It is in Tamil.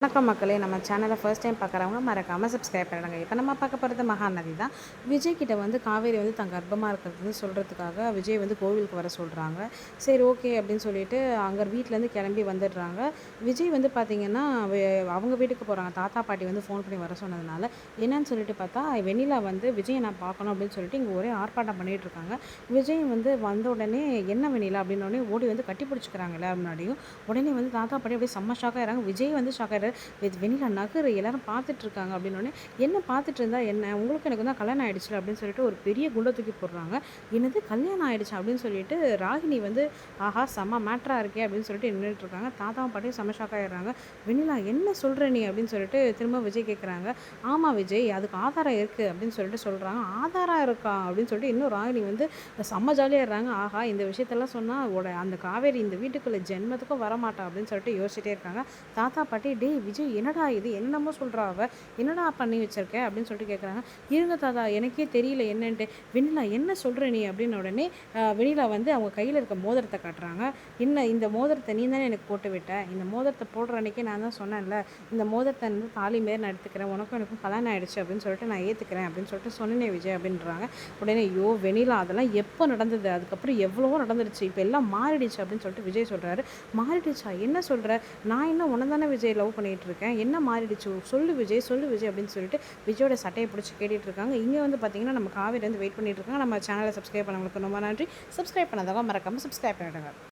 வணக்கம் மக்களே, நம்ம சேனலை ஃபர்ஸ்ட் டைம் பார்க்குறவங்க மறக்காமல் சப்ஸ்கிரைப் பண்ணிடுங்க. இப்போ நம்ம பார்க்க போகிறது மகாநதி தான். விஜய் கிட்ட வந்து காவேரி வந்து தன் கர்ப்பமாக இருக்கிறது சொல்கிறதுக்காக விஜய் வந்து கோவிலுக்கு வர சொல்கிறாங்க. சரி ஓகே அப்படின்னு சொல்லிட்டு அங்கே வீட்டிலேருந்து கிளம்பி வந்துடுறாங்க. விஜய் வந்து பார்த்திங்கன்னா அவங்க வீட்டுக்கு போகிறாங்க. தாத்தா பாட்டி வந்து ஃபோன் பண்ணி வர சொன்னதுனால என்னன்னு சொல்லிட்டு பார்த்தா வெண்ணிலா வந்து விஜயை நான் பார்க்கணும் அப்படின்னு சொல்லிட்டு இங்கே ஒரே ஆர்ப்பாட்டம் பண்ணிகிட்டு இருக்காங்க. விஜய் வந்து வந்த உடனே என்ன வெண்ணிலா அப்படின்னோடனே ஓடி வந்து கட்டி பிடிச்சிக்கிறாங்க எல்லாரும் முன்னாடியும். உடனே வந்து தாத்தா பாட்டி அப்படியே செம்ம ஷாக் ஆகிறாங்க. விஜய் வந்து ஷாக் ஆகிறாரு. வெண்ணிலா நகரு எல்லாரும் பார்த்துட்டு இருக்காங்க அப்படின்னோடனே என்ன பார்த்துட்டு இருந்தா என்ன, உங்களுக்கு எனக்கு தான் கல்யாணம் ஆயிடுச்சு அப்படின்னு சொல்லிட்டு ஒரு பெரிய குண்டை தூக்கி போடுறாங்க. என்னது கல்யாணம் ஆயிடுச்சு அப்படின்னு சொல்லிட்டு ராகினி வந்து ஆஹா செம்ம மேட்ரா இருக்கே அப்படின்னு சொல்லிட்டு நின்றுட்டு இருக்காங்க. தாத்தாவும் பாட்டியும் செம்ம ஷாக் ஆயிடுறாங்க. வெண்ணிலா என்ன சொல்ற நீ அப்படின்னு சொல்லிட்டு திரும்ப விஜய் கேட்குறாங்க. ஆமா விஜய், அதுக்கு ஆதாரம் இருக்கு அப்படின்னு சொல்லிட்டு சொல்றாங்க. ஆதாரம் இருக்கா அப்படின்னு சொல்லிட்டு இன்னும் ராகினி வந்து செம்ம ஜாலியாடுறாங்க. ஆஹா இந்த விஷயத்தெல்லாம் சொன்னா அந்த காவேரி இந்த வீட்டுக்குள்ள ஜென்மத்துக்கும் வரமாட்டா அப்படின்னு சொல்லிட்டு யோசிச்சுட்டே இருக்காங்க. தாத்தா பாட்டி டேய் விஜய் என்னடா இது என்னமோ சொல்கிறா அவ, என்னடா பண்ணி வச்சிருக்க அப்படின்னு சொல்லிட்டு கேட்குறாங்க. இருங்க தாத்தா எனக்கே தெரியல என்னன்ட்டு. வெண்ணிலா என்ன சொல்கிற நீ அப்படின்னு உடனே வெண்ணிலா வந்து அவங்க கையில் இருக்க மோதிரத்தை காட்டுறாங்க. என்ன இந்த மோதிரத்தை நீ தானே எனக்கு போட்டு விட்ட, இந்த மோதிரத்தை போடுற அன்றைக்கே நான் தான் சொன்னேன்ல இந்த மோதிரத்தை வந்து தாலி மாரி நான் எடுத்துக்கிறேன், உனக்கும் எனக்கும் கல்யாணம் ஆகிடுச்சு அப்படின்னு சொல்லிட்டு நான் ஏற்றுக்கிறேன் அப்படின்னு சொல்லிட்டு சொன்னேனே விஜய் அப்படின்றாங்க. உடனே ஐயோ வெண்ணிலா அதெல்லாம் எப்போ நடந்தது, அதுக்கப்புறம் எவ்வளவோ நடந்துருச்சு, இப்போ எல்லாம் மாறிடுச்சு அப்படின்னு சொல்லிட்டு விஜய் சொல்கிறாரு. மாறிடுச்சா என்ன சொல்கிற, நான் இன்னும் உன தானே விஜய் லவ் பண்ணிகிட்டு இருக்கேன், என்ன மாறிடுச்சு சொல்லு விஜய் சொல்லு விஜய் அப்படின்னு சொல்லிட்டு விஜயோட சட்டையை பிடிச்சி கேட்டுட்டு இருக்காங்க. இங்கே வந்து பார்த்தீங்கன்னா நம்ம காவேரி வந்து வெயிட் பண்ணிட்டு இருக்காங்க. நம்ம சேனலை சப்ஸ்கிரைப் பண்ணவங்களுக்கு ரொம்ப நன்றி. சப்ஸ்கிரைப் பண்ணாதவங்க மறக்காமல் சப்ஸ்கிரைப் பண்ணிடுங்க.